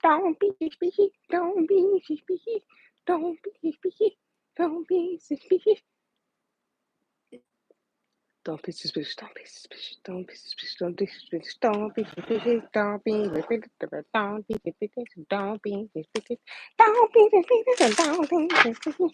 Don't be suspicious. Don't be suspicious. Don't be suspicious. Don't be suspicious. Don't be suspicious. Don't be suspicious. Don't be suspicious. Don't be suspicious. Don't be suspicious. Don't be suspicious. Don't be suspicious. Don't be suspicious. Don't be suspicious. Don't be suspicious.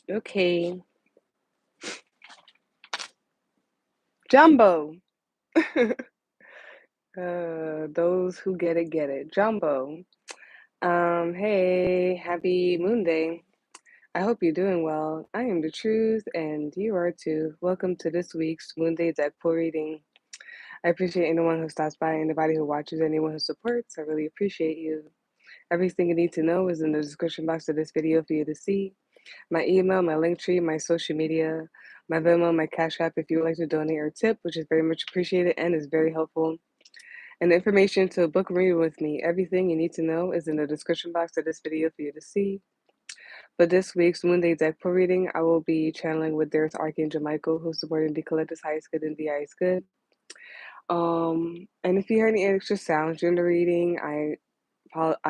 Okay. Jumbo. Those who get it. Jumbo. Hey, happy Moon Day. I hope you're doing well. I am the truth, and you are too. Welcome to this week's Moon Day deck pool reading. I appreciate anyone who stops by, anybody who watches, anyone who supports. I really appreciate you. Everything you need to know is in the description box of this video for you to see. My email, my Linktree, my social media, my Venmo, my Cashapp if you would like to donate or tip, which is very much appreciated and is very helpful. And the information to book a reading with me, everything you need to know is in the description box of this video for you to see. For this week's Moon Day deck pool reading, I will be channeling with There's Archangel Michael, who's supporting the collector's highest good and the highest good. And if you hear any extra sounds during the reading, I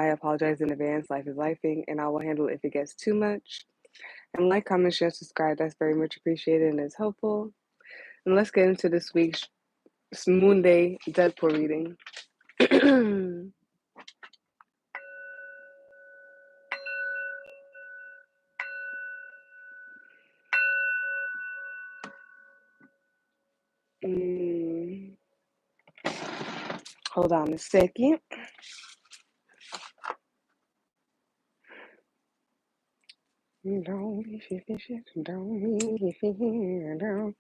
apologize in advance. Life is lifing, and I will handle it if it gets too much. And like, comment, share, subscribe. That's very much appreciated and is helpful. And let's get into this week's Moon Day deck pool reading. Hold on a second. Don't be suspicious. Don't be suspicious.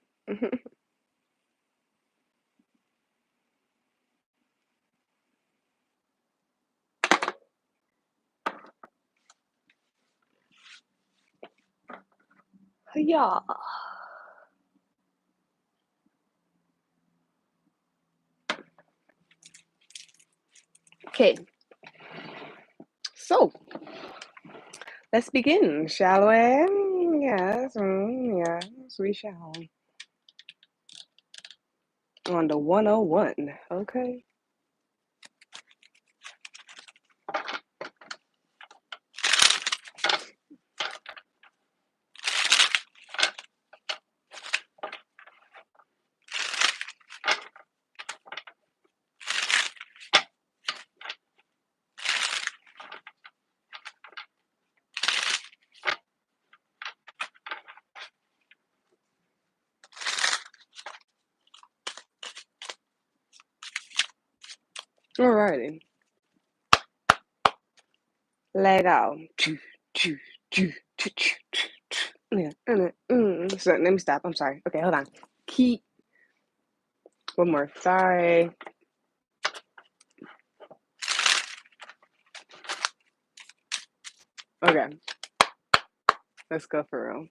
Yeah. Okay. So let's begin, shall we? Yes, yes, we shall. On the 101, okay? Alrighty. Legal. So let me stop. I'm sorry. Okay, hold on. Keep. One more. Sorry. Okay. Let's go for real.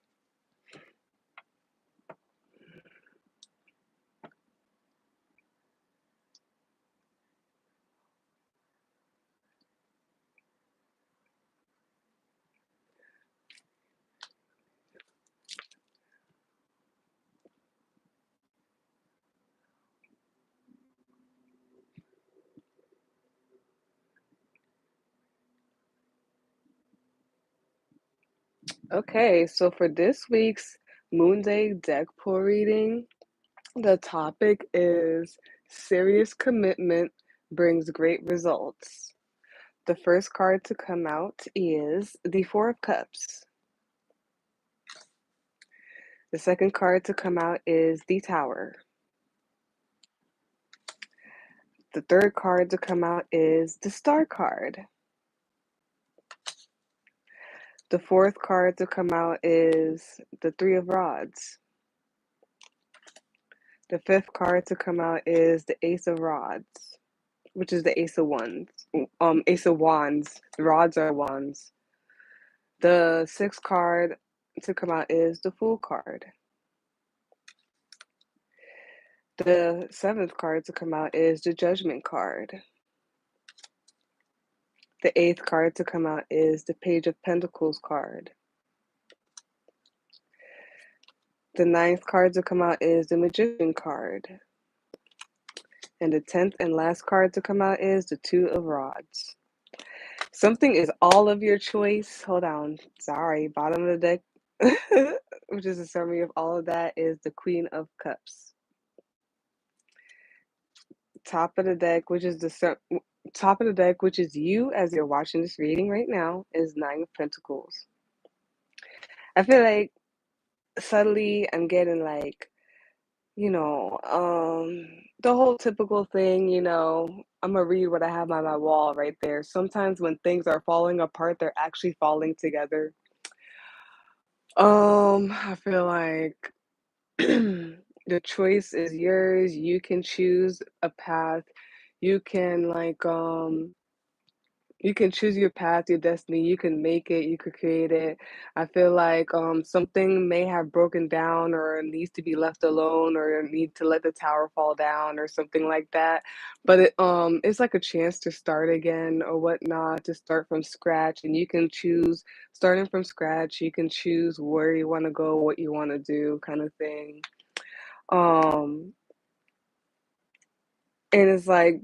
Okay, so for this week's Moon Day deck pull reading, the topic is serious commitment brings great results. The first card to come out is the Four of Cups. The second card to come out is the Tower. The third card to come out is the Star card. The fourth card to come out is the Three of Rods. The fifth card to come out is the Ace of Rods, which is the Ace of Wands. Ace of Wands. The rods are wands. The sixth card to come out is the Fool card. The seventh card to come out is the Judgment card. The eighth card to come out is the Page of Pentacles card. The ninth card to come out is the Magician card. And the 10th and last card to come out is the Two of Rods. Something is all of your choice. Hold on. Sorry. Bottom of the deck, which is a summary of all of that, is the Queen of Cups. Top of the deck, which is top of the deck, which is you as you're watching this reading right now, is Nine of Pentacles. I feel like subtly I'm getting like, the whole typical thing, I'm gonna read what I have on my wall right there. Sometimes when things are falling apart, they're actually falling together. I feel like the choice is yours. You can choose a path. You can you can choose your path, your destiny. You can make it, you could create it. I feel like something may have broken down or needs to be left alone or need to let the tower fall down or something like that. But it's like a chance to start again or whatnot, to start from scratch. And you can choose starting from scratch, you can choose where you want to go, what you want to do, kind of thing. Um and it's like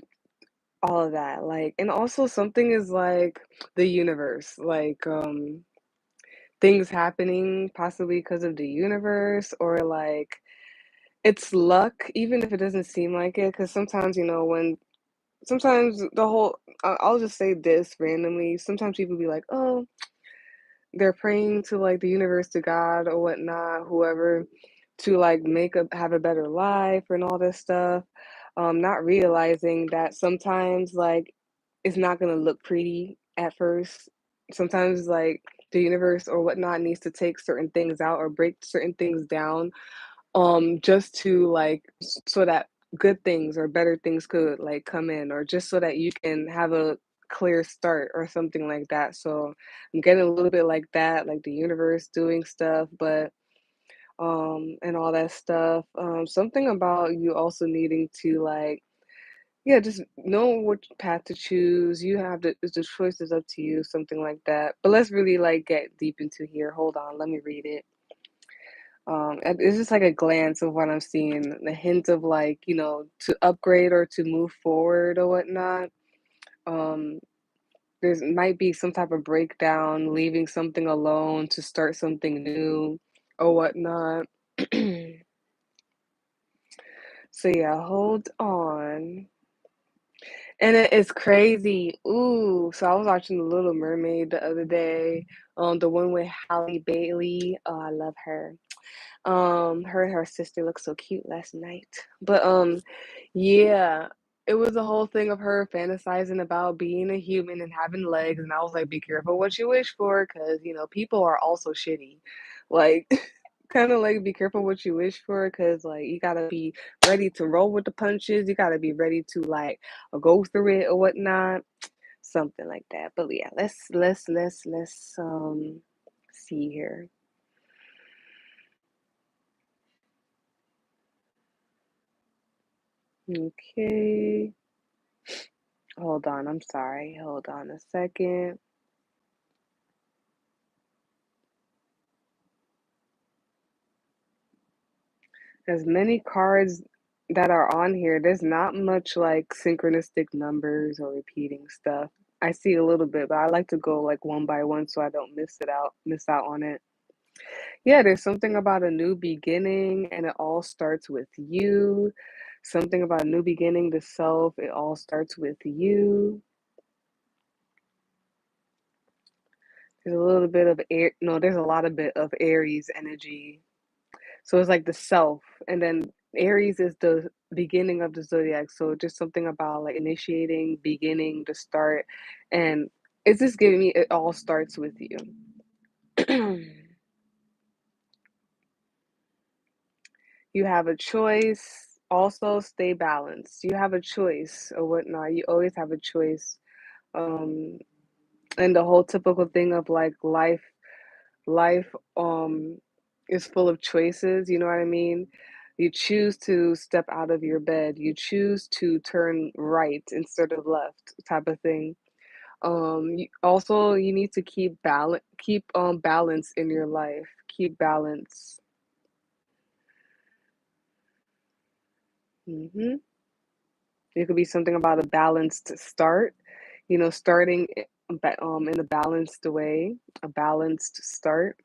all of that, like, and also something is like the universe, like things happening possibly because of the universe, or like it's luck, even if it doesn't seem like it. Because sometimes, when sometimes the whole, I'll just say this randomly. Sometimes people be like, oh, they're praying to like the universe, to God or whatnot, whoever, to like have a better life and all this stuff. Not realizing that sometimes like it's not gonna look pretty at first. Sometimes like the universe or whatnot needs to take certain things out or break certain things down, just to like so that good things or better things could like come in, or just so that you can have a clear start or something like that. So I'm getting a little bit like that, like the universe doing stuff, but and all that stuff. Something about you also needing to like, yeah, just know what path to choose. You have the choice is up to you, something like that. But let's really like get deep into here. Hold on, let me read it. It's just like a glance of what I'm seeing, a hint of like, to upgrade or to move forward or whatnot. Um, there's might be some type of breakdown, leaving something alone to start something new or whatnot. So yeah, hold on. And it is crazy. Ooh, so I was watching The Little Mermaid the other day. The one with Halle Bailey. Oh, I love her. Her and her sister looked so cute last night. But yeah, it was a whole thing of her fantasizing about being a human and having legs, and I was like, be careful what you wish for, because people are also shitty. Like kind of like be careful what you wish for, because like you gotta be ready to roll with the punches. You gotta be ready to like go through it or whatnot. Something like that. But yeah, let's see here. Okay. Hold on, I'm sorry. Hold on a second. As many cards that are on here, there's not much like synchronistic numbers or repeating stuff. I see a little bit, but I like to go like one by one so I don't miss out on it. Yeah, there's something about a new beginning, and it all starts with you. Something about a new beginning, the self, it all starts with you. There's a little bit of air, no, there's a lot of bit of Aries energy. So it's like the self, and then Aries is the beginning of the zodiac. So just something about like initiating, beginning, the start, and it's just giving me it all starts with you. You have a choice. Also, stay balanced. You have a choice or whatnot. You always have a choice. Um, and the whole typical thing of like life is full of choices, you know what I mean? You choose to step out of your bed. You choose to turn right instead of left, type of thing. Also you need to keep balance in your life. Keep balance. Hmm. It could be something about a balanced start, starting in a balanced way, a balanced start.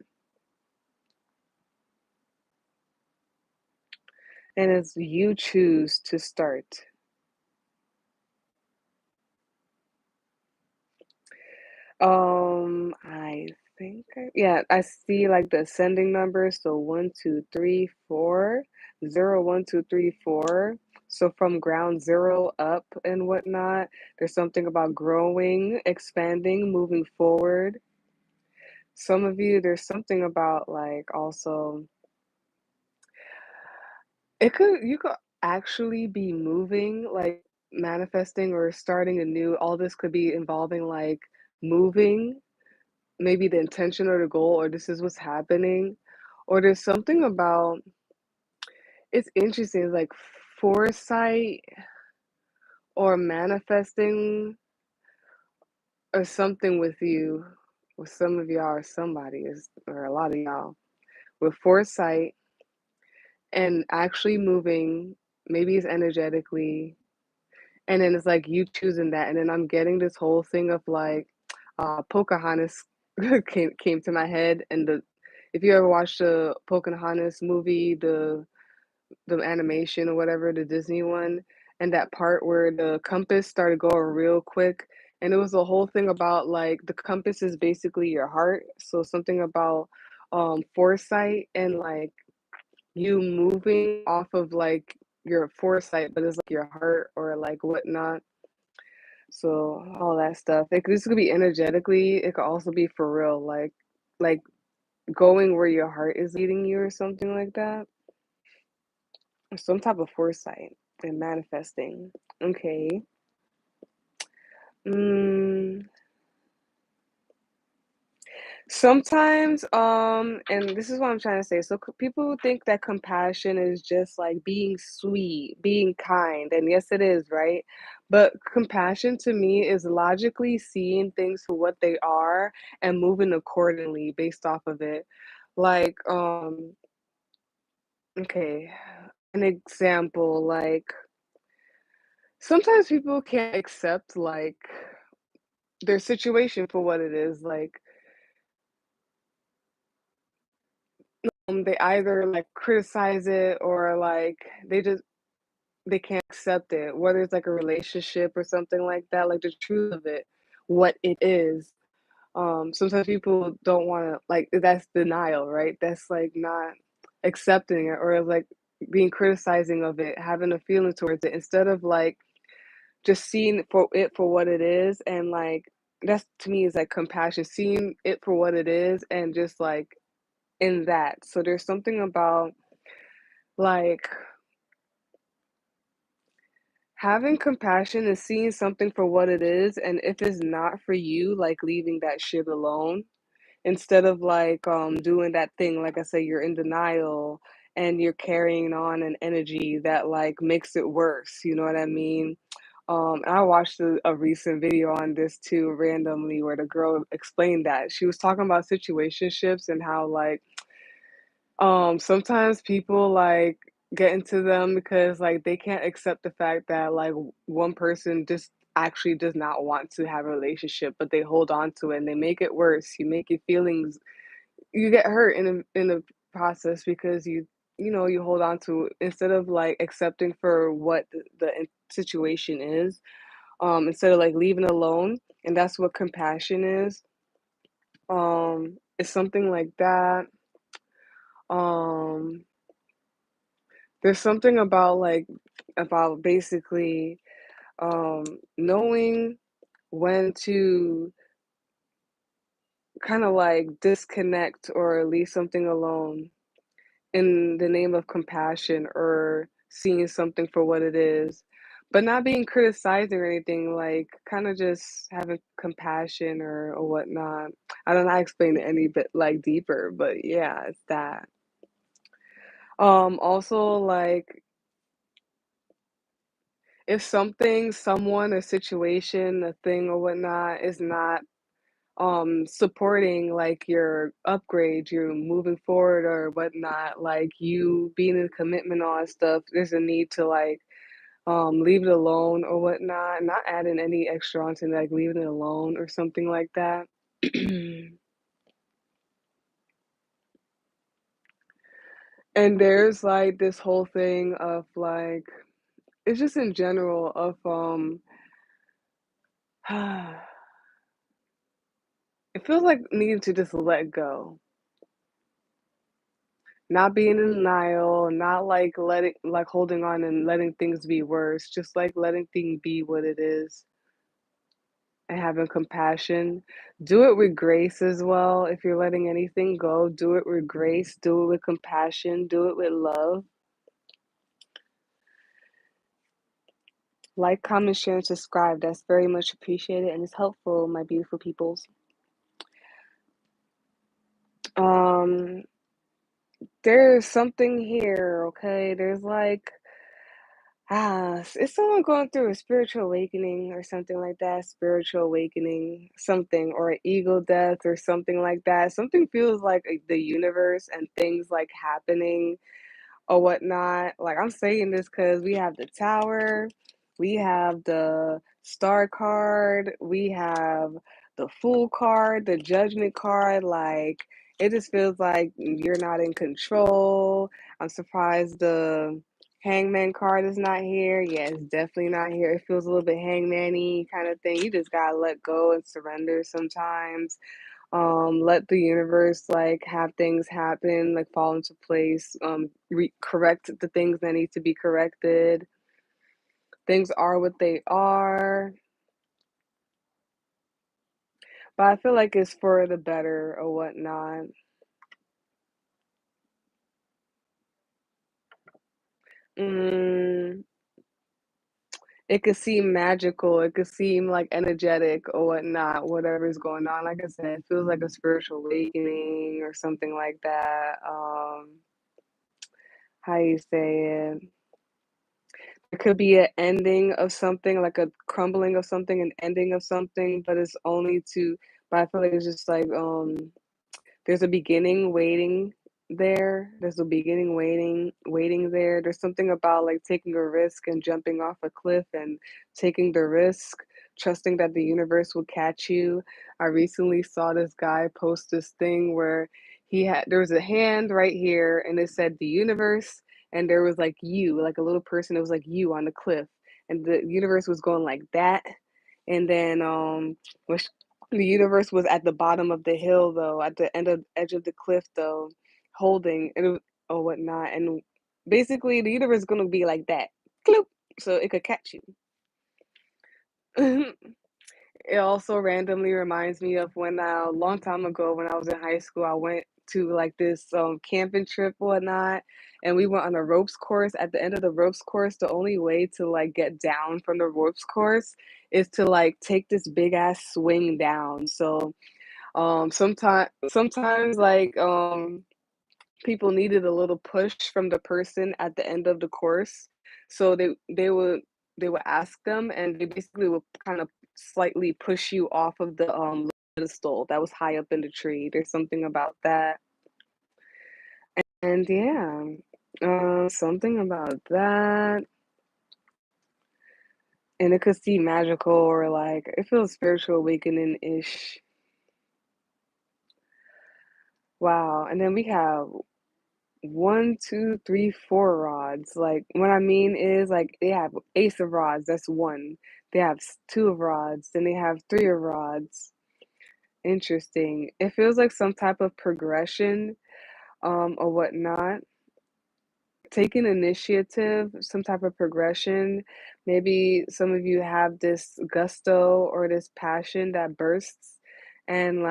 And as you choose to start. I think yeah, I see like the ascending numbers, so 1, 2, 3, 4, 0, 1, 2, 3, 4. So from ground zero up and whatnot, there's something about growing, expanding, moving forward. Some of you, there's something about like also you could actually be moving, like manifesting or starting anew. All this could be involving like moving, maybe the intention or the goal, or this is what's happening. Or there's something about it's interesting, it's like foresight or manifesting or something with you, with some of y'all or somebody is or a lot of y'all with foresight and actually moving, maybe it's energetically. And then it's like you choosing that, and then I'm getting this whole thing of like, Pocahontas came to my head, and the if you ever watched the Pocahontas movie, the animation or whatever, the Disney one, and that part where the compass started going real quick, and it was a whole thing about like the compass is basically your heart, so something about foresight and like you moving off of like your foresight, but it's like your heart or like whatnot. So all that stuff. This could be energetically. It could also be for real, like going where your heart is leading you or something like that. Or some type of foresight and manifesting. Okay. Mm, Sometimes, and this is what I'm trying to say. So people think that compassion is just like being sweet, being kind, and yes, it is, right? But compassion to me is logically seeing things for what they are and moving accordingly based off of it. Like, okay, an example, like sometimes people can't accept like their situation for what it is. Like, they either like criticize it or like they can't accept it, whether it's like a relationship or something like that, like the truth of it, what it is. Sometimes people don't want to like that's denial, right? That's like not accepting it or like being criticizing of it, having a feeling towards it instead of like just seeing it for what it is and like that's to me is like compassion, seeing it for what it is and just like in that. So there's something about like having compassion is seeing something for what it is, and if it's not for you, like leaving that shit alone instead of like doing that thing, like I say, you're in denial and you're carrying on an energy that like makes it worse, you know what I mean? I watched a recent video on this too randomly where the girl explained that. She was talking about situationships and how like sometimes people like get into them because like they can't accept the fact that like one person just actually does not want to have a relationship, but they hold on to it and they make it worse. You make your feelings you get hurt in the process because you hold on to instead of like accepting for what the situation is, instead of like leaving alone, and that's what compassion is. It's something like that. Um, there's something about basically knowing when to kind of like disconnect or leave something alone in the name of compassion or seeing something for what it is, but not being criticized or anything, like kind of just having compassion or whatnot. I don't know how to explain it any bit like deeper, but yeah, it's that. Also like if something, someone, a situation, a thing or whatnot is not supporting like your upgrade, you moving forward or whatnot, like you being in commitment on stuff, there's a need to like leave it alone or whatnot, not adding any extra onto like leaving it alone or something like that. And there's like this whole thing of like it's just in general of it feels like needing to just let go. Not being in denial, not like letting like holding on and letting things be worse, just like letting things be what it is and having compassion. Do it with grace as well. If you're letting anything go, do it with grace, do it with compassion, do it with love. Like, comment, share, and subscribe. That's very much appreciated and it's helpful, my beautiful peoples. Um, there's something here, okay? There's like it's someone going through a spiritual awakening or something like that, spiritual awakening, something, or an ego death or something like that. Something feels like the universe and things like happening or whatnot. Like I'm saying this because we have the tower, we have the star card, we have the fool card, the judgment card. Like it just feels like you're not in control. I'm surprised the hangman card is not here. Yeah, it's definitely not here. It feels a little bit hangman-y kind of thing. You just gotta let go and surrender sometimes. Let the universe like have things happen, like fall into place, correct the things that need to be corrected. Things are what they are, but I feel like it's for the better or whatnot. mm, it could seem magical, it could seem like energetic or whatnot, whatever's going on. Like I said, it feels like a spiritual awakening or something like that. How you say it? It could be an ending of something, like a crumbling of something, an ending of something, but it's only to but I feel like it's just like, there's a beginning waiting there. There's a beginning waiting there. There's something about like taking a risk and jumping off a cliff and taking the risk, trusting that the universe will catch you. I recently saw this guy post this thing where there was a hand right here and it said the universe and there was like you, like a little person, it was like you on the cliff. And the universe was going like that. And then when the universe was at the bottom of the hill, though, at the edge of the cliff, though, holding and or whatnot. And basically, the universe is gonna be like that, Cloop, so it could catch you. It also randomly reminds me of when a long time ago when I was in high school, I went to like this camping trip whatnot, and we went on a ropes course. At the end of the ropes course, the only way to like get down from the ropes course is to like take this big ass swing down. So sometimes like people needed a little push from the person at the end of the course. So they would ask them and they basically would kind of slightly push you off of the pedestal that was high up in the tree. There's something about that. And yeah, something about that. And it could seem magical or like it feels spiritual awakening ish. Wow. And then we have one, two, three, four rods. Like what I mean is like they have ace of rods, that's one. They have two of rods, then they have three of rods. Interesting. It feels like some type of progression, or whatnot. Taking initiative, some type of progression. Maybe some of you have this gusto or this passion that bursts and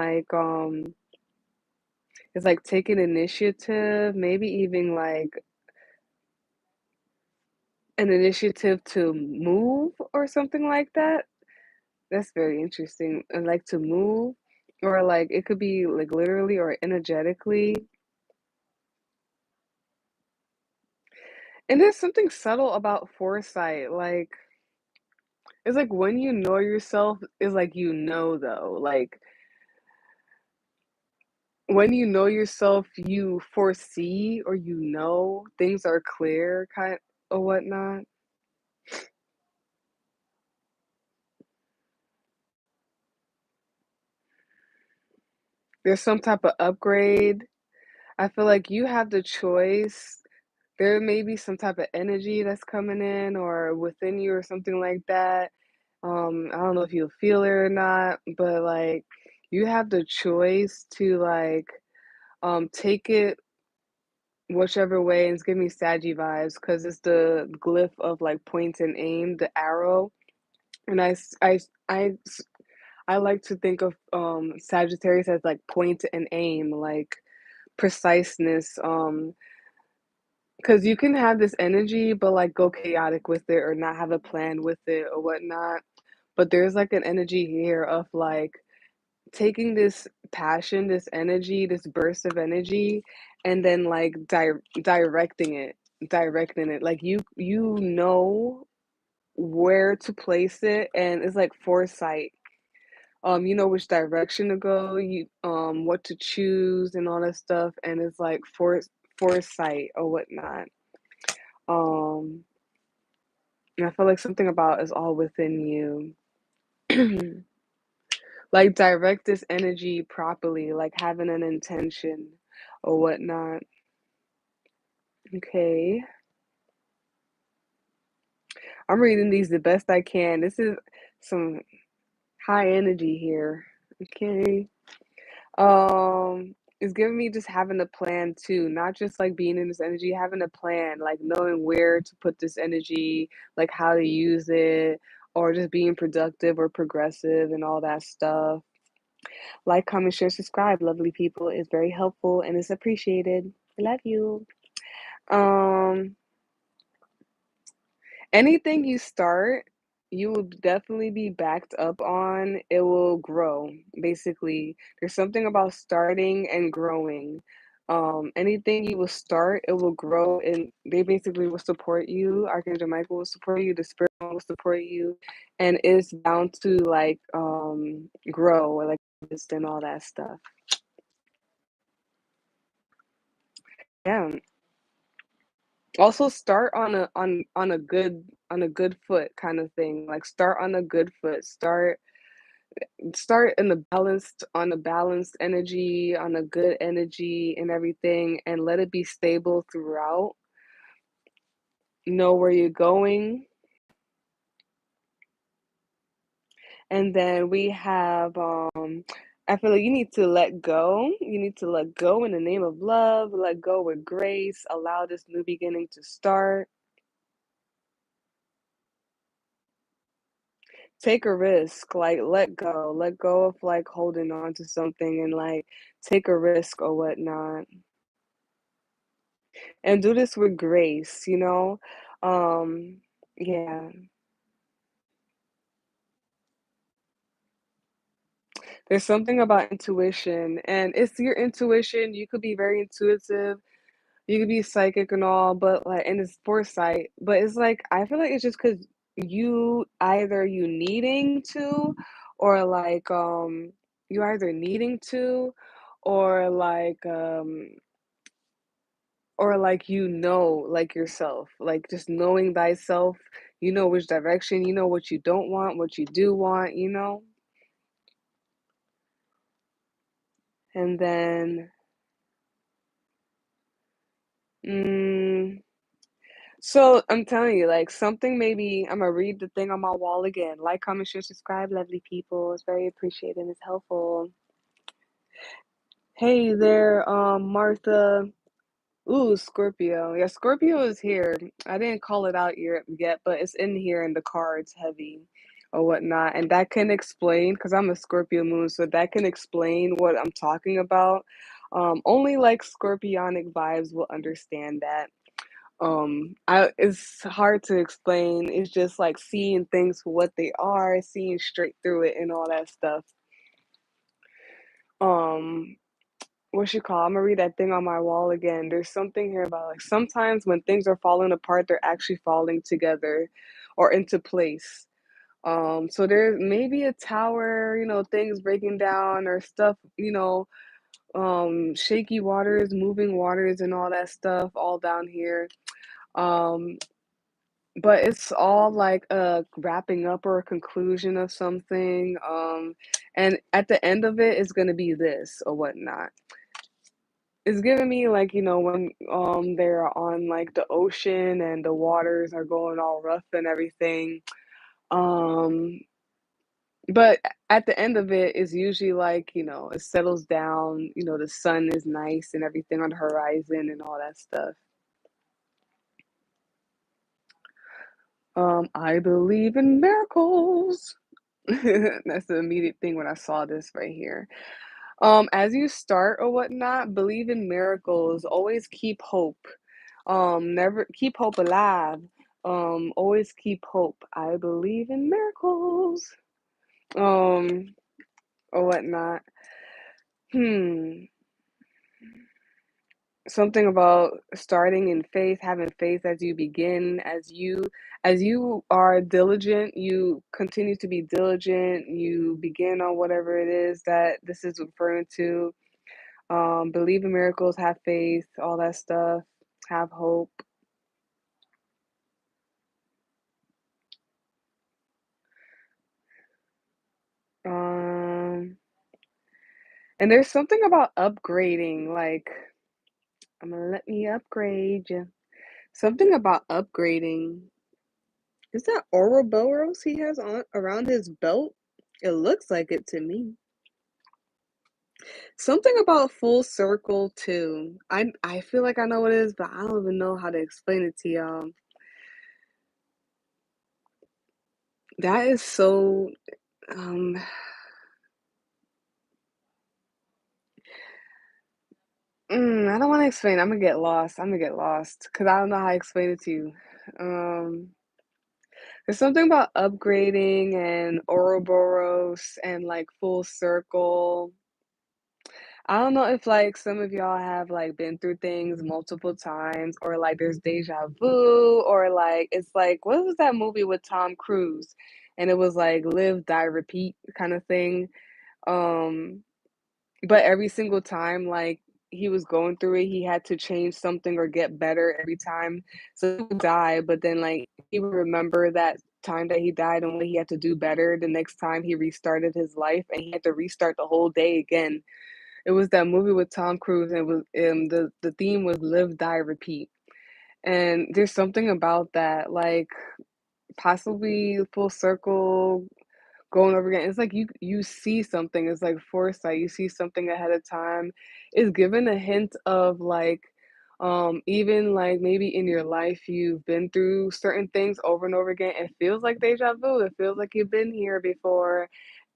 it's like taking initiative, maybe even like an initiative to move or something like that. That's very interesting. And like to move, or like it could be like literally or energetically. And there's something subtle about foresight. Like it's like when you know yourself, is like you know though. Like when you know yourself, you foresee or you know things are clear, kind or whatnot. There's some type of upgrade. I feel like you have the choice. There may be some type of energy that's coming in or within you or something like that. I don't know if you'll feel it or not, but like you have the choice to like take it whichever way. And it's giving me Saggy vibes because it's the glyph of like point and aim, the arrow. And I like to think of Sagittarius as like point and aim, like preciseness. Because you can have this energy, but like go chaotic with it or not have a plan with it or whatnot. But there's like an energy here of like taking this passion, this energy, this burst of energy, and then like directing it. Like you know where to place it, and it's like foresight. You know which direction to go, you what to choose and all that stuff, and it's like foresight or whatnot. Um, and I feel like something about is all within you. Like direct this energy properly, like having an intention or whatnot. Okay. I'm reading these the best I can. This is some high energy here. Okay. It's giving me just having a plan too, not just like being in this energy, having a plan, like knowing where to put this energy, like how to use it, or just being productive or progressive and all that stuff. Like, comment, share, subscribe, lovely people. It's very helpful and it's appreciated. I love you. Um, Anything you start, you will definitely be backed up on. It will grow, basically. There's something about starting and growing. Anything you will start, it will grow, and they basically will support you. Archangel Michael will support you, the spirit will support you, and it's bound to like grow, like this and all that stuff. Yeah. Also start on a good foot kind of thing. Like start on a good foot. Start in the balanced on a balanced energy, on a good energy and everything, and let it be stable throughout. Know where you're going. And then we have I feel like you need to let go. You need to let go in the name of love, let go with grace, allow this new beginning to start. Take a risk, like let go of like holding on to something and like take a risk or whatnot. And do this with grace, you know? Yeah. There's something about intuition, and it's your intuition. You could be very intuitive, you could be psychic and all, but like, and it's foresight, but it's like, I feel like it's just because you needing to, or like, you either needing to, or like, like yourself, like just knowing thyself, you know which direction, you know what you don't want, what you do want, you know? And then Mm, so I'm telling you, like something maybe I'm gonna read the thing on my wall again. Like, comment, share, subscribe, lovely people. It's very appreciated and it's helpful. Hey there, Martha. Ooh, Scorpio. Yeah, Scorpio is here. I didn't call it out yet, but it's in here in the cards heavy or whatnot. And that can explain, because I'm a Scorpio moon, so that can explain what I'm talking about. Only like scorpionic vibes will understand that. It's hard to explain. It's just like seeing things for what they are, seeing straight through it and all that stuff. Um, what you call? I'm gonna read that thing on my wall again. There's something here about like sometimes when things are falling apart, they're actually falling together or into place. So there may be a tower, things breaking down or stuff, shaky waters, moving waters, and all that stuff, all down here. Um, but it's all like a wrapping up or a conclusion of something. And at the end of it is gonna be this or whatnot. It's giving me like, when they're on like the ocean and the waters are going all rough and everything. Um but at the end of it is usually like, it settles down, the sun is nice and everything on the horizon and all that stuff. I believe in miracles. That's the immediate thing when I saw this right here. As you start or whatnot, believe in miracles. Always keep hope. Never keep hope alive. Always keep hope. I believe in miracles. Um, or whatnot. Hmm. Something about starting in faith, having faith as you begin, as you are diligent, you continue to be diligent, you begin on whatever it is that this is referring to. Believe in miracles, have faith, all that stuff, have hope. Um, and there's something about upgrading, like, I'm gonna let me upgrade you. Something about upgrading. Is that Ouroboros he has on around his belt? It looks like it to me. Something about full circle too. I feel like I know what it is, but I don't even know how to explain it to y'all. That is so um I don't want to explain. I'm gonna get lost. I'm gonna get lost because I don't know how to explain it to you. Um, there's something about upgrading and Ouroboros and like full circle. I don't know if like some of y'all have like been through things multiple times or like there's deja vu or like it's like what was that movie with Tom Cruise? And it was like live, die, repeat kind of thing. Um, but every single time, like, he was going through it, he had to change something or get better every time. So he would die, but then, like, he would remember that time that he died and what he had to do better the next time he restarted his life, and he had to restart the whole day again. It was that movie with Tom Cruise, and it was the theme was live, die, repeat. And there's something about that, like, possibly full circle going over again. It's like you see something. It's like foresight. You see something ahead of time. It's given a hint of like, even like maybe in your life you've been through certain things over and over again. It feels like deja vu. It feels like you've been here before.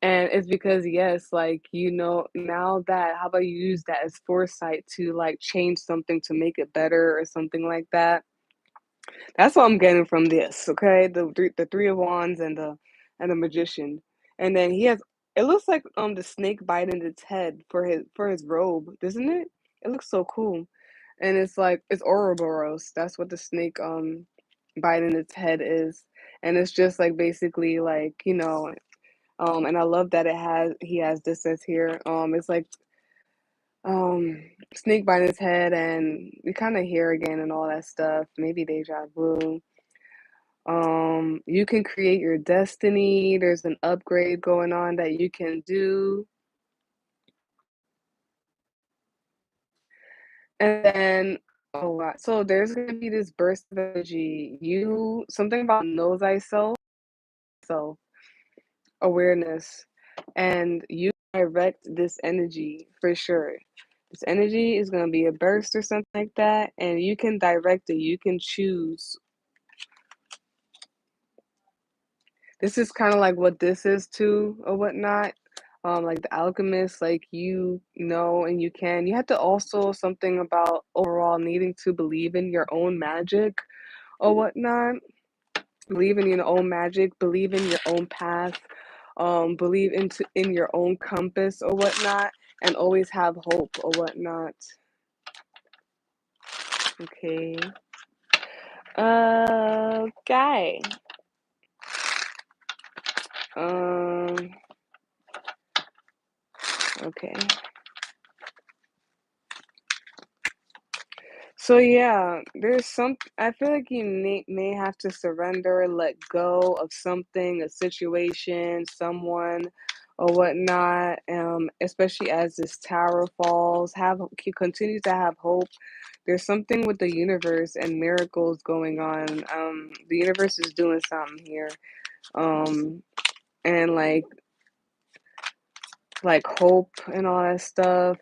And it's because yes, like now that how about you use that as foresight to like change something to make it better or something like that. That's what I'm getting from this, okay? The three of wands and the magician, and then he has. It looks like the snake biting its head for his robe, doesn't it? It looks so cool, and it's like it's Ouroboros. That's what the snake biting its head is, and it's just like basically like and I love that he has this as here. It's like snake biting his head, and we kind of hear again and all that stuff. Maybe deja vu. You can create your destiny. There's an upgrade going on that you can do. And then Oh wow. So there's gonna be this burst of energy. You something about know thyself, self awareness, and you direct this energy for sure. This energy is gonna be a burst or something like that, and you can direct it. You can choose. This is kind of like what this is too, or whatnot. Like the alchemist, like you know, and you can. You have to also something about overall needing to believe in your own magic or whatnot. Believe in your own magic, believe in your own path, believe in your own compass or whatnot, and always have hope or whatnot. Okay. Guy. Um. Okay. So yeah, there's some. I feel like you may have to surrender, let go of something, a situation, someone, or whatnot. Especially as this tower falls, continue to have hope. There's something with the universe and miracles going on. The universe is doing something here. Um, and like hope and all that stuff.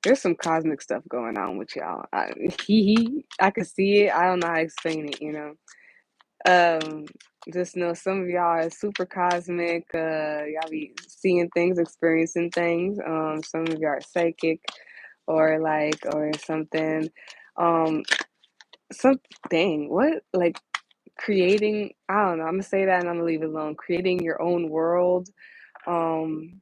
There's some cosmic stuff going on with y'all. I can see it. I don't know how to explain it, you know. Um, just know some of y'all are super cosmic. Y'all be seeing things, experiencing things. Some of y'all are psychic or something. Um, something. What like creating? I don't know. I'm gonna say that and I'm gonna leave it alone. Creating your own world. Um,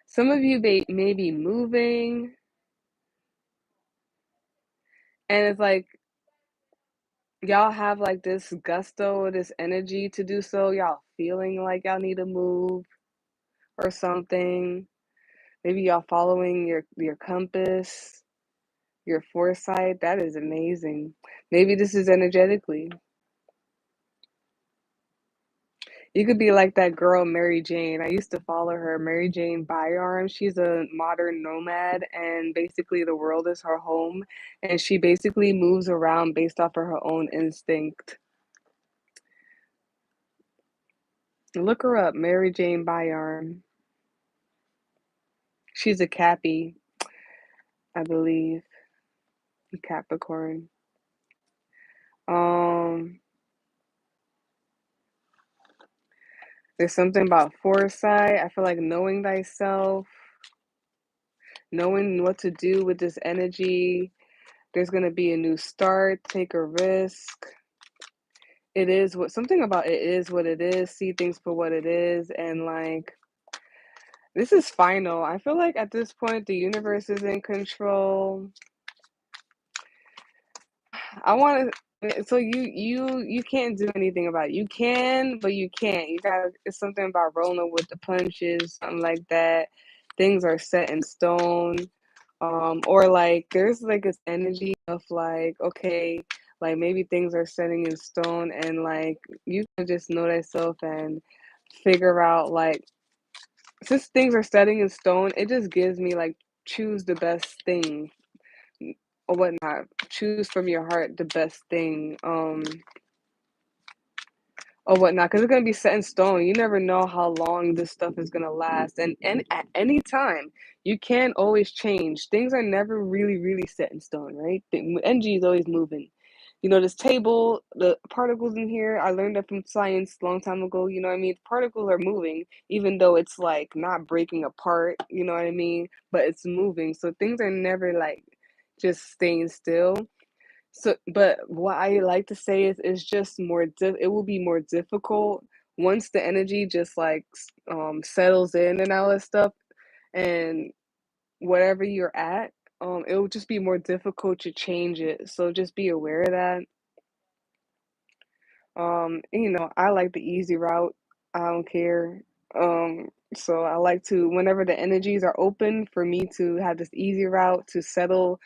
some of you may be moving, and it's like y'all have like this gusto or this energy to do so. Y'all feeling like y'all need to move or something. Maybe y'all following your compass, your foresight. That is amazing. Maybe this is energetically. You could be like that girl Mary Jane. I used to follow her, Mary Jane Byarm. She's a modern nomad, and basically the world is her home, and she basically moves around based off of her own instinct. Look her up, Mary Jane Byarm. She's a Cappy, I believe, Capricorn. Um, there's something about foresight. I feel like knowing thyself, knowing what to do with this energy. There's gonna be a new start. Take a risk. It is what something about it is what it is. See things for what it is, and like this is final. I feel like at this point the universe is in control. I want to. So you can't do anything about it. You can, but you can't. You got. It's something about rolling with the punches, something like that. Things are set in stone, or like there's like this energy of like okay, like maybe things are setting in stone, and like you can just know thyself and figure out like since things are setting in stone, it just gives me like choose the best thing or whatnot. Choose from your heart the best thing, or whatnot, because it's gonna be set in stone. You never know how long this stuff is gonna last, and at any time, you can always change. Things are never really set in stone, right? The energy is always moving. You know, this table, the particles in here, I learned that from science a long time ago. You know what I mean? Particles are moving, even though it's like not breaking apart. You know what I mean? But it's moving, so things are never like just staying still. So, but what I like to say is it's just it will be more difficult once the energy just like settles in and all that stuff and whatever you're at, it will just be more difficult to change it. So just be aware of that. You know, I like the easy route. I don't care. So I like to, whenever the energies are open, for me to have this easy route to settle,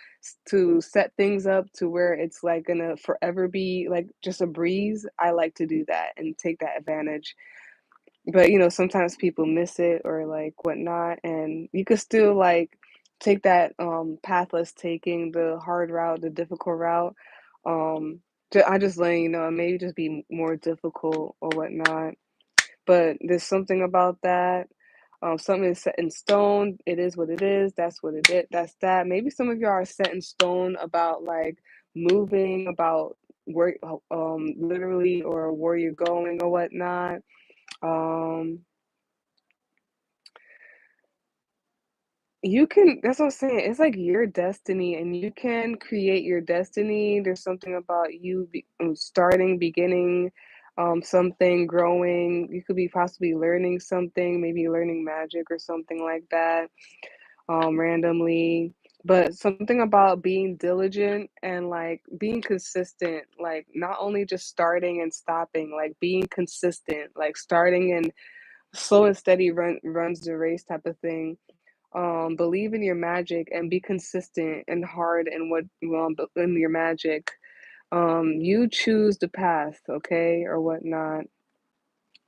to set things up to where it's like gonna forever be like just a breeze. I like to do that and take that advantage. But sometimes people miss it or like whatnot, and you could still like take that path less taking, the hard route, the difficult route. Um, I just letting you know, maybe just be more difficult or whatnot. But there's something about that. Something is set in stone. It is what it is. That's what it is. That's that. Maybe some of you are set in stone about like moving, about where, literally, or where you're going or whatnot. Um, You can, that's what I'm saying. It's like your destiny, and you can create your destiny. There's something about you starting, beginning, something, growing. You could be possibly learning something, maybe learning magic or something like that, randomly. But something about being diligent and like being consistent, like not only just starting and stopping, like being consistent, like starting and slow and steady runs the race type of thing. Believe in your magic and be consistent and hard in what in your magic. You choose the path, okay, or whatnot.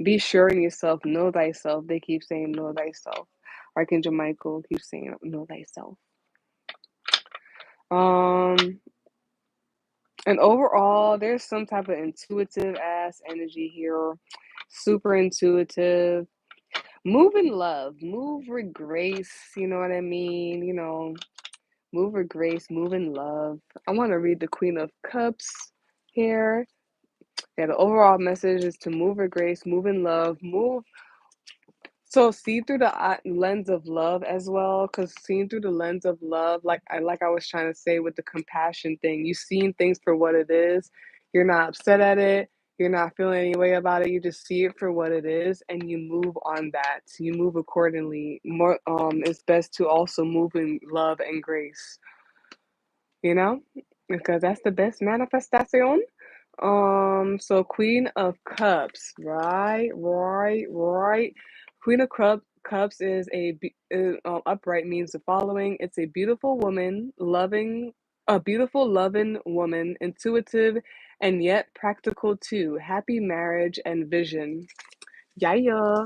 Be sure in yourself, know thyself. They keep saying know thyself. Archangel Michael keeps saying know thyself. Um, and overall, there's some type of intuitive ass energy here. Super intuitive. Move in love, move with grace, you know what I mean? Move with grace, move in love. I want to read the Queen of Cups here. Yeah, the overall message is to move with grace, move in love, move. So see through the lens of love as well, because seeing through the lens of love, like I was trying to say with the compassion thing, you seeing things for what it is. You're not upset at it. You're not feeling any way about it. You just see it for what it is, and you move on that. You move accordingly. More, it's best to also move in love and grace. You know, because that's the best manifestation. So Queen of Cups, right, right, right. Queen of Cups is upright means the following. It's a beautiful woman, a beautiful, loving woman, intuitive, and yet practical too. Happy marriage and vision. Yeah, yeah.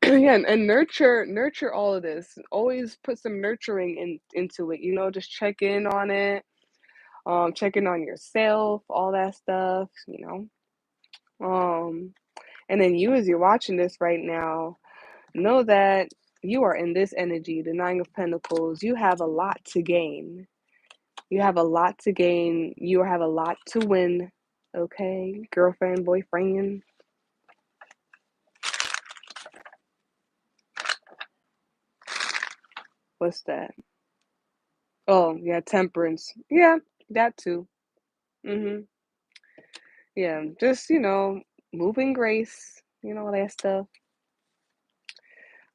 Yeah, and nurture all of this. Always put some nurturing into it. Just check in on it, checking on yourself, all that stuff. And then you, as you're watching this right now, know that you are in this energy, the Nine of Pentacles. You have a lot to gain. You have a lot to gain. You have a lot to win. Okay, girlfriend, boyfriend. What's that? Oh, yeah, temperance. Yeah, that too. Mm-hmm. Yeah, just, moving grace, all that stuff.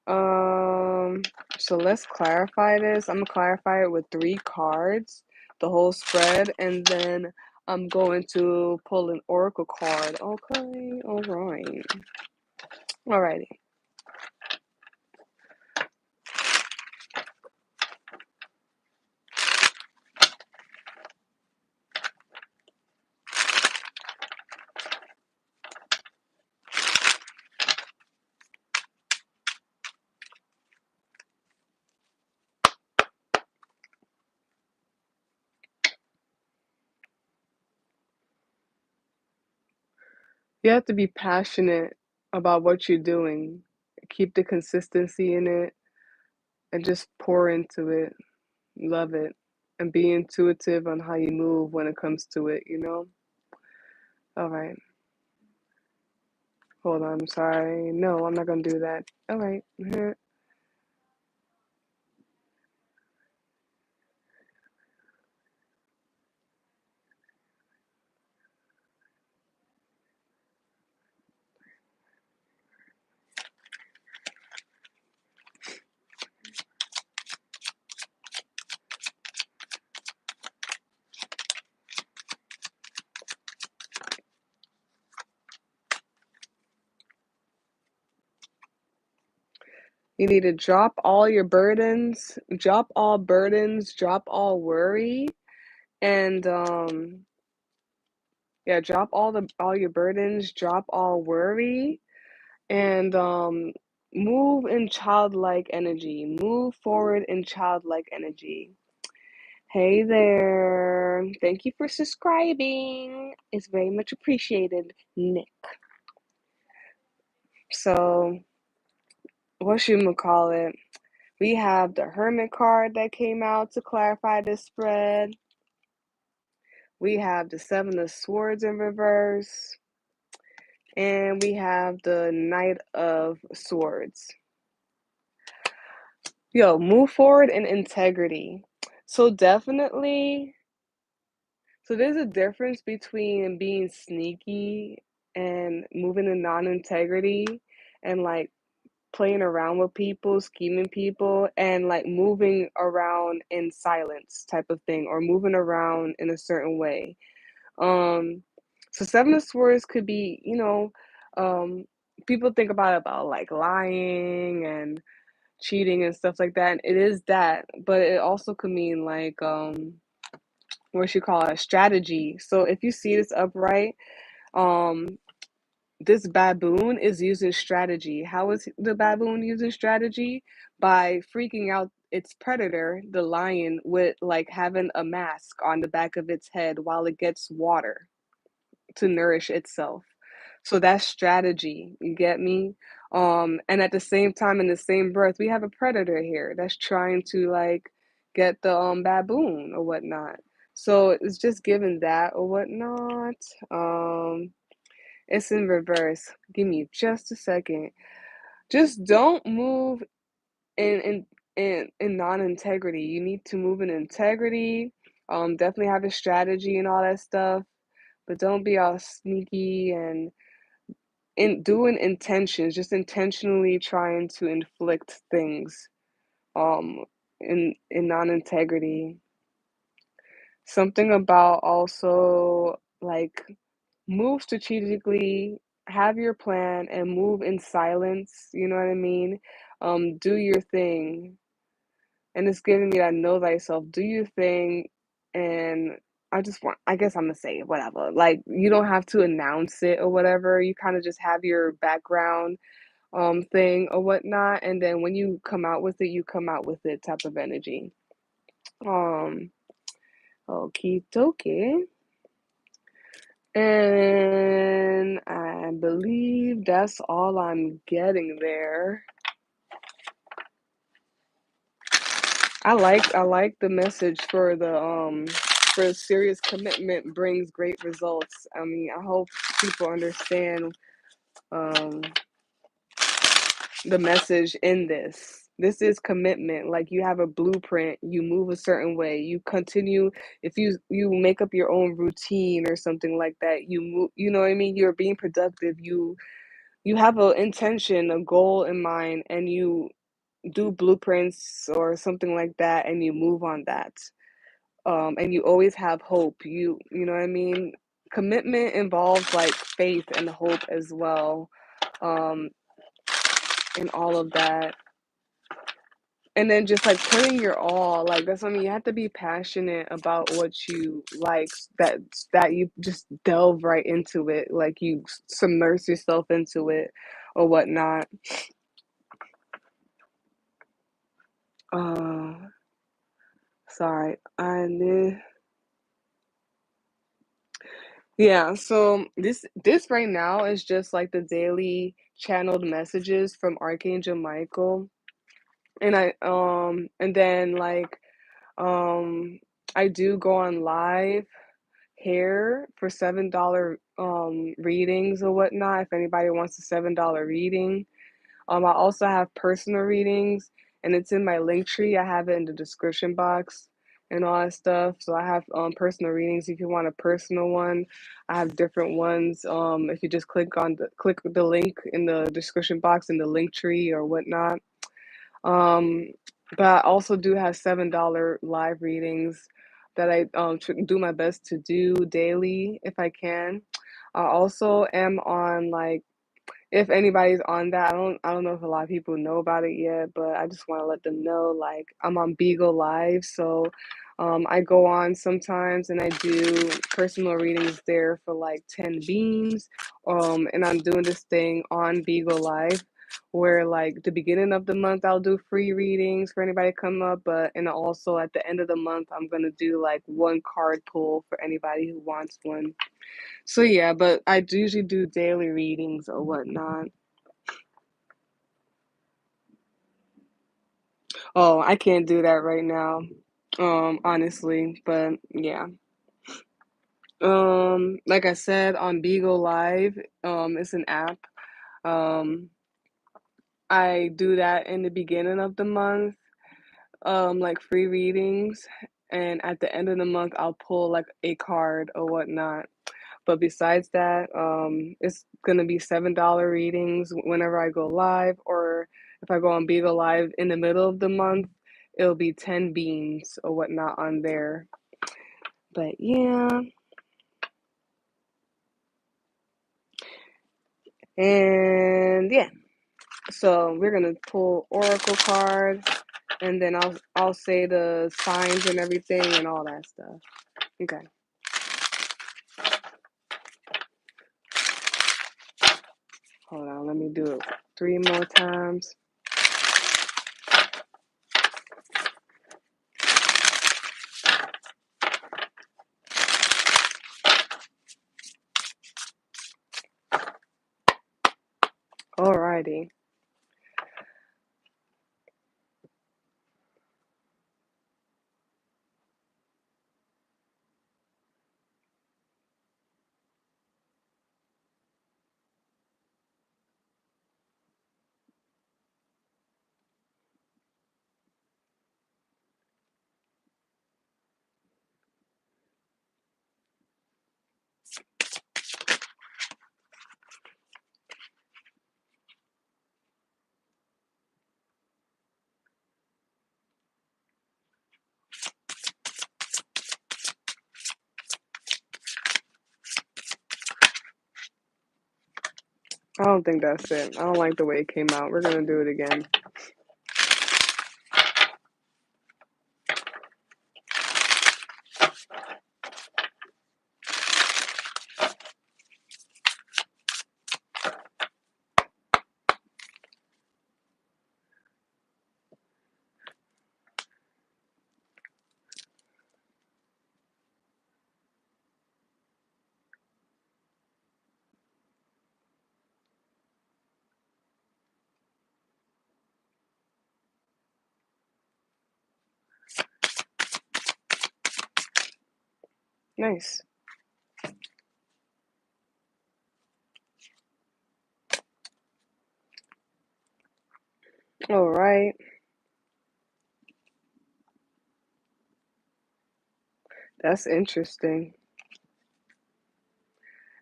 Um, so let's clarify this. I'm gonna clarify it with 3 cards, the whole spread, and then I'm going to pull an oracle card. Okay, all right. Alrighty. You have to be passionate about what you're doing. Keep the consistency in it and just pour into it. Love it. And be intuitive on how you move when it comes to it. All right. Hold on. I'm sorry. No, I'm not going to do that. All right. You need to drop all your burdens, drop all burdens, drop all worry, and yeah, drop all your burdens, drop all worry, and move in childlike energy. Move forward in childlike energy. Hey there. Thank you for subscribing. It's very much appreciated, Nick. So, what should we call it? We have the Hermit card that came out to clarify this spread. We have the Seven of Swords in reverse. And we have the Knight of Swords. Yo, move forward in integrity. So definitely, so there's a difference between being sneaky and moving in non-integrity and like playing around with people, scheming people, and like moving around in silence type of thing, or moving around in a certain way. Um, so Seven of Swords could be, people think about like lying and cheating and stuff like that. And it is that, but it also could mean like what you call it, strategy. So if you see this upright, um, this baboon is using strategy. How is the baboon using strategy? By freaking out its predator, the lion, with like having a mask on the back of its head while it gets water to nourish itself. So that's strategy. You get me? And at the same time, in the same breath, we have a predator here that's trying to like get the baboon or whatnot. So it's just given that or whatnot. It's in reverse. Give me just a second. Just don't move in non-integrity. You need to move in integrity. Definitely have a strategy and all that stuff, but don't be all sneaky and in doing intentions, just intentionally trying to inflict things um in non-integrity. Something about also like move strategically, have your plan and move in silence, you know what I mean? Do your thing. And it's giving me that know thyself, do your thing. And I guess I'm gonna say it, whatever. Like, you don't have to announce it or whatever. You kind of just have your background thing or whatnot. And then when you come out with it, you come out with it type of energy. Um, Okie dokie. And I believe that's all I'm getting there. I like the message for serious commitment brings great results. I mean, I hope people understand um the message in this. This is commitment. Like, you have a blueprint, you move a certain way, you continue. If you make up your own routine or something like that, you move, you know what I mean? You're being productive. You have an intention, a goal in mind, and you do blueprints or something like that, and you move on that. And you always have hope. You know what I mean? Commitment involves like faith and hope as well, um, and all of that. And then just like putting your all, like that's, I mean, you have to be passionate about what you like, that you just delve right into it, like you submerge yourself into it or whatnot. Uh, Sorry, I did. Yeah, so this right now is just like the daily channeled messages from Archangel Michael. And and then like um I do go on live here for $7 readings or whatnot if anybody wants a $7 reading. I also have personal readings, and it's in my Linktree. I have it in the description box and all that stuff. So I have personal readings. If you want a personal one, I have different ones. If you just click the link in the description box in the Linktree or whatnot. Um, but I also do have $7 live readings that I do my best to do daily if I can. I also am on like if anybody's on that, I don't know if a lot of people know about it yet, but I just want to let them know like I'm on Beagle Live, so I go on sometimes and I do personal readings there for like 10 beans. And I'm doing this thing on Beagle Live where like the beginning of the month I'll do free readings for anybody to come up, but and also at the end of the month I'm gonna do like one card pull for anybody who wants one. So yeah, but I do usually do daily readings or whatnot. Oh, I can't do that right now, honestly, but yeah. Like I said, on Beagle Live, it's an app. Um, I do that in the beginning of the month, like free readings, and at the end of the month, I'll pull like a card or whatnot. But besides that, it's gonna be $7 readings whenever I go live, or if I go on Beagle Live in the middle of the month, it'll be 10 beans or whatnot on there. But yeah, and yeah. So we're gonna pull Oracle card, and then I'll say the signs and everything and all that stuff. Okay. Hold on, let me do it 3 more times. Alrighty. I don't think that's it. I don't like the way it came out. We're gonna do it again. Nice. All right. That's interesting.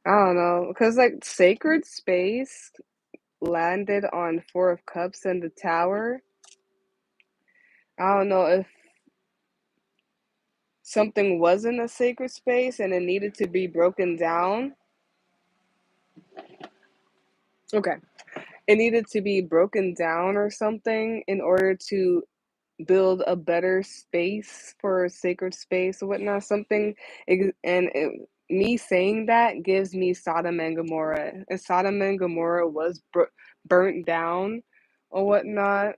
I don't know, because like Sacred Space landed on Four of Cups and the Tower. I don't know if something wasn't a sacred space and it needed to be broken down. Okay. It needed to be broken down or something in order to build a better space for sacred space or whatnot. Me saying that gives me Sodom and Gomorrah. And Sodom and Gomorrah was burnt down or whatnot.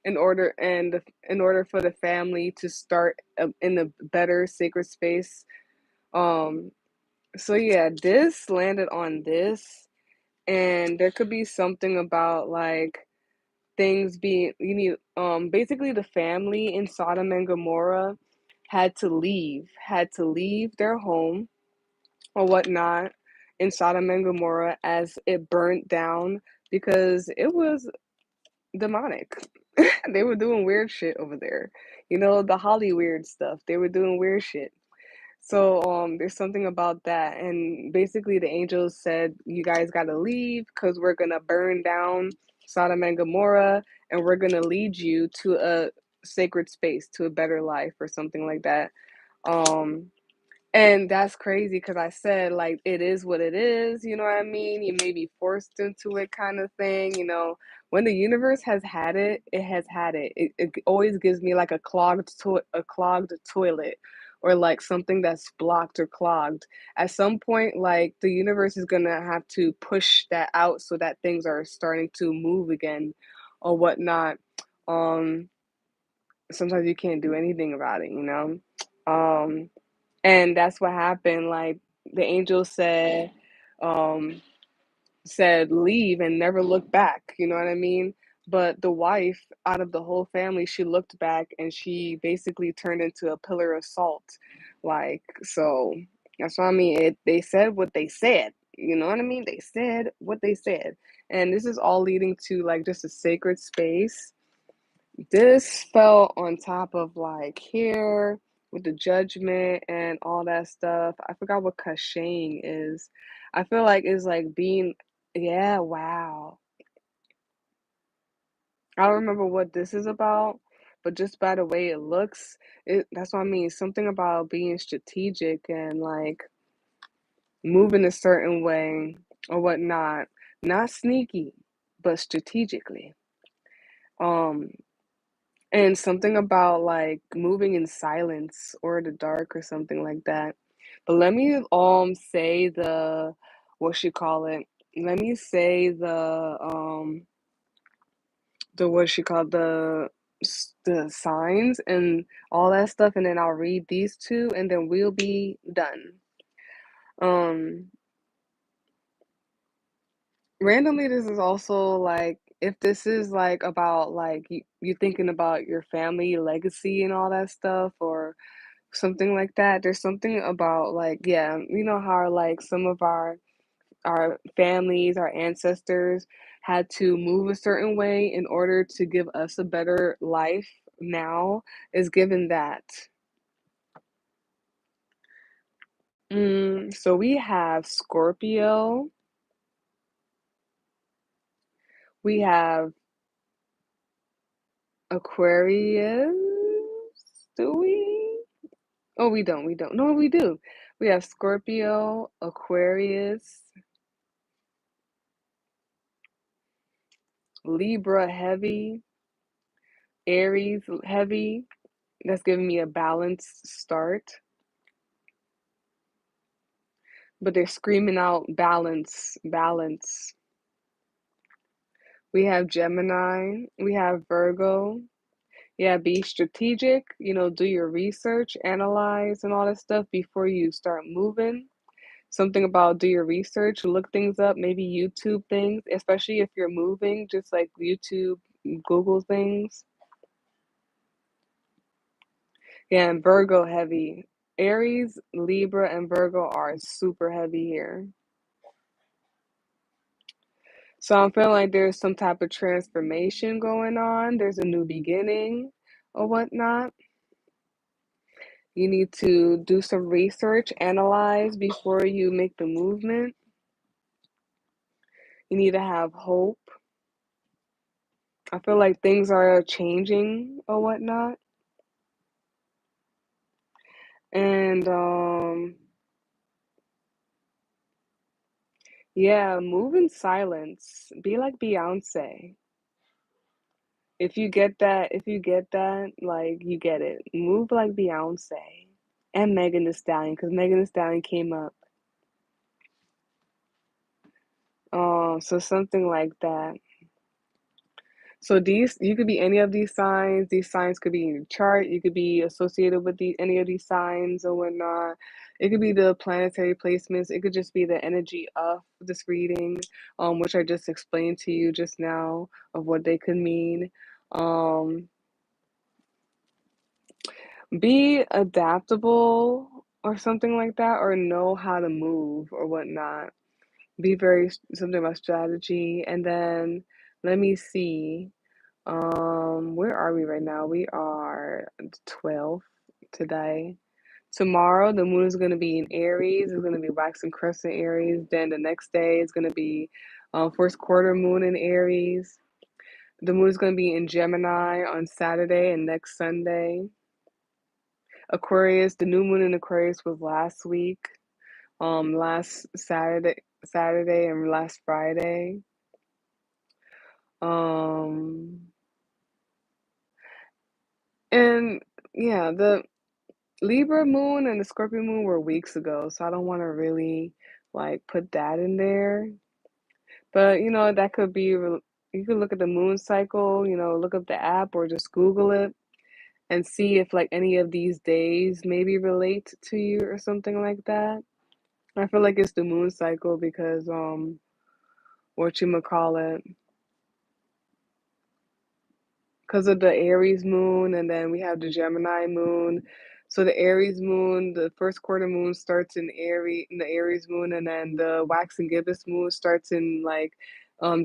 In order for the family to start in a better sacred space. Um, so yeah, this landed on this, and there could be something about like things being you need basically the family in Sodom and Gomorrah had to leave their home or whatnot in Sodom and Gomorrah as it burnt down because it was demonic. They were doing weird shit over there. You know, the Holly weird stuff. They were doing weird shit. So there's something about that, and basically the angels said, "You guys gotta leave because we're gonna burn down Sodom and Gomorrah, and we're gonna lead you to a sacred space, to a better life, or something like that." Um, And that's crazy because I said, like, it is what it is, you know what I mean? You may be forced into it kind of thing, you know. When the universe has had it, it has had it. It always gives me like a clogged toilet or like something that's blocked or clogged. At some point, like the universe is gonna have to push that out so that things are starting to move again or whatnot. Um, Sometimes you can't do anything about it, you know? Um, and that's what happened, like, the angel um, said, "Leave and never look back," you know what I mean? But the wife, out of the whole family, she looked back and she basically turned into a pillar of salt. Like, so that's what I mean. They said what they said, you know what I mean? They said what they said. And this is all leading to like just a sacred space. This fell on top of like here with the judgment and all that stuff. I forgot what caching is. I feel like it's like being, yeah, wow. I don't remember what this is about, but just by the way it looks, that's what I mean. Something about being strategic and like moving a certain way or whatnot. Not sneaky, but strategically. Um, And something about like moving in silence or the dark or something like that. But let me say what you call it. Let me say the what you call the signs and all that stuff, and then I'll read these two and then we'll be done. Um Randomly, this is also like if this is like about like you thinking about your family legacy and all that stuff or something like that. There's something about like, yeah, you know how like some of our families, our ancestors had to move a certain way in order to give us a better life now is given that. So we have Scorpio, we have Aquarius. Do we? Oh, we don't. We don't. No, we do. We have Scorpio, Aquarius, Libra heavy, Aries heavy. That's giving me a balanced start, but they're screaming out balance, balance. We have Gemini, we have Virgo. Yeah, be strategic, you know, do your research, analyze and all that stuff before you start moving. Something about do your research, look things up, maybe YouTube things, especially if you're moving, just like YouTube, Google things. Yeah, and Virgo heavy. Aries, Libra, and Virgo are super heavy here. So I'm feeling like there's some type of transformation going on. There's a new beginning or whatnot. You need to do some research, analyze before you make the movement. You need to have hope. I feel like things are changing or whatnot. And yeah, move in silence. Be like Beyonce. If you get that, like you get it. Move like Beyonce and Megan Thee Stallion, because Megan Thee Stallion came up. So something like that. So these, you could be any of these signs. These signs could be in your chart. You could be associated with any of these signs or whatnot. It could be the planetary placements. It could just be the energy of this reading, which I just explained to you just now of what they could mean. Um, be adaptable or something like that, or know how to move or whatnot. Be very something about strategy, and then let me see. Where are we right now? We are 12 today. Tomorrow, the moon is going to be in Aries. It's going to be waxing crescent Aries. Then the next day is going to be first quarter moon in Aries. The moon is going to be in Gemini on Saturday and next Sunday. Aquarius, the new moon in Aquarius was last week, last Saturday and last Friday. Um, and yeah, the Libra moon and the Scorpio moon were weeks ago, so I don't want to really like put that in there. But that could be, you could look at the moon cycle, look up the app or just Google it and see if like any of these days maybe relate to you or something like that. I feel like it's the moon cycle because what you call it, because of the Aries moon, and then we have the Gemini moon. So the Aries moon, the first quarter moon starts in the Aries moon, and then the wax and gibbous moon starts in like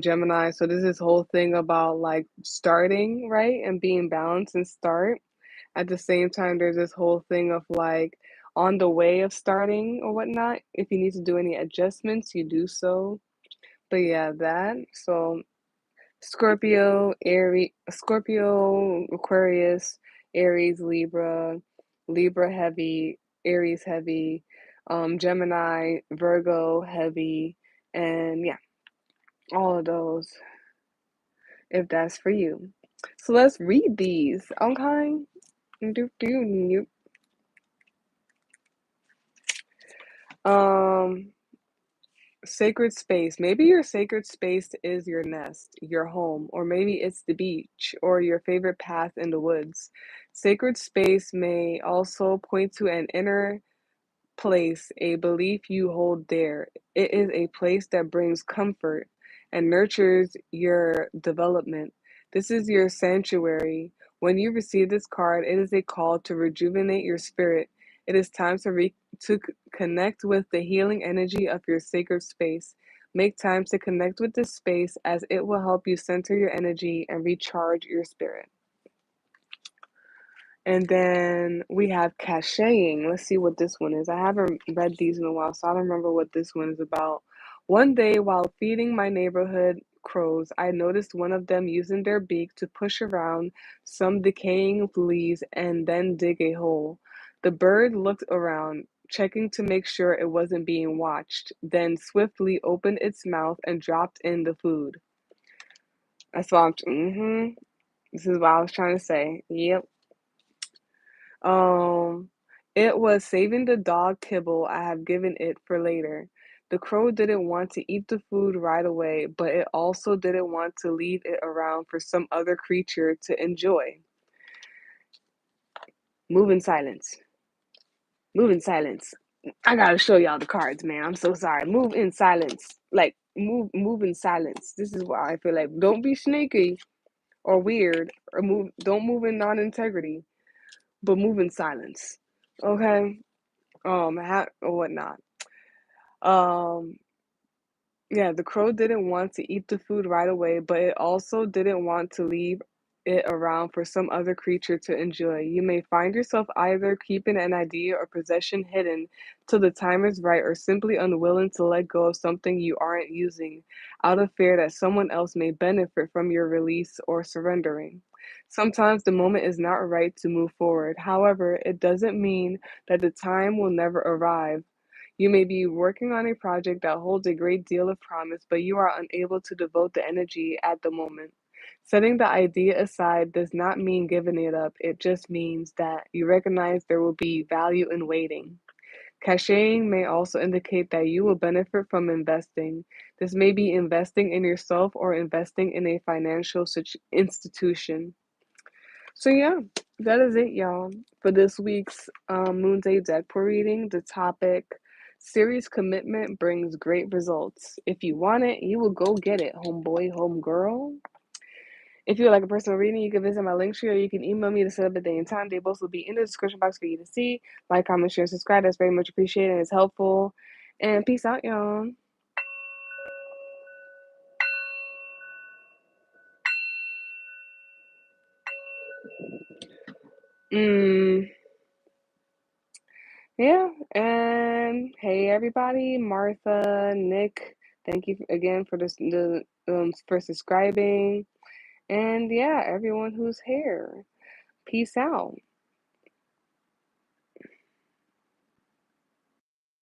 Gemini. So there's this whole thing about like starting, right? And being balanced and start. At the same time, there's this whole thing of like on the way of starting or whatnot. If you need to do any adjustments, you do so. But yeah, that. So Scorpio, Aquarius, Aries, Libra, Libra heavy, Aries heavy, Gemini, Virgo heavy, and yeah, all of those if that's for you. So let's read these, okay? Do, do, do. Um, Sacred space. Maybe your sacred space is your nest, your home, or maybe it's the beach or your favorite path in the woods. Sacred space may also point to an inner place, a belief you hold dear. It is a place that brings comfort and nurtures your development. This is your sanctuary. When you receive this card, it is a call to rejuvenate your spirit. It is time to connect with the healing energy of your sacred space. Make time to connect with this space as it will help you center your energy and recharge your spirit. And then we have caching. Let's see what this one is. I haven't read these in a while, so I don't remember what this one is about. One day, while feeding my neighborhood crows, I noticed one of them using their beak to push around some decaying leaves and then dig a hole. The bird looked around, checking to make sure it wasn't being watched, then swiftly opened its mouth and dropped in the food. That's what This is what I was trying to say. Yep. Um, it was saving the dog kibble I have given it for later. The crow didn't want to eat the food right away, but it also didn't want to leave it around for some other creature to enjoy. Move in silence. Move in silence. I gotta show y'all the cards, man. I'm so sorry. Move in silence. Like move in silence. This is why I feel like don't be sneaky or weird or don't move in non-integrity, but move in silence. Okay? Or whatnot. Um, yeah, the crow didn't want to eat the food right away, but it also didn't want to leave it around for some other creature to enjoy. You may find yourself either keeping an idea or possession hidden till the time is right, or simply unwilling to let go of something you aren't using out of fear that someone else may benefit from your release or surrendering. Sometimes the moment is not right to move forward. However, it doesn't mean that the time will never arrive. You may be working on a project that holds a great deal of promise, but you are unable to devote the energy at the moment. Setting the idea aside does not mean giving it up. It just means that you recognize there will be value in waiting. Caching may also indicate that you will benefit from investing. This may be investing in yourself or investing in a financial institution. So yeah, that is it, y'all, for this week's Moon Day deck pour reading. The topic: serious commitment brings great results. If you want it, you will go get it, homeboy, homegirl. If you would like a personal reading, you can visit my Linktree or you can email me to set up a day and time. They both will be in the description box for you to see. Like, comment, share, and subscribe. That's very much appreciated and it's helpful. And peace out, y'all. Mm, yeah, and hey everybody, Martha, Nick, thank you again for for subscribing, and yeah, everyone who's here, peace out.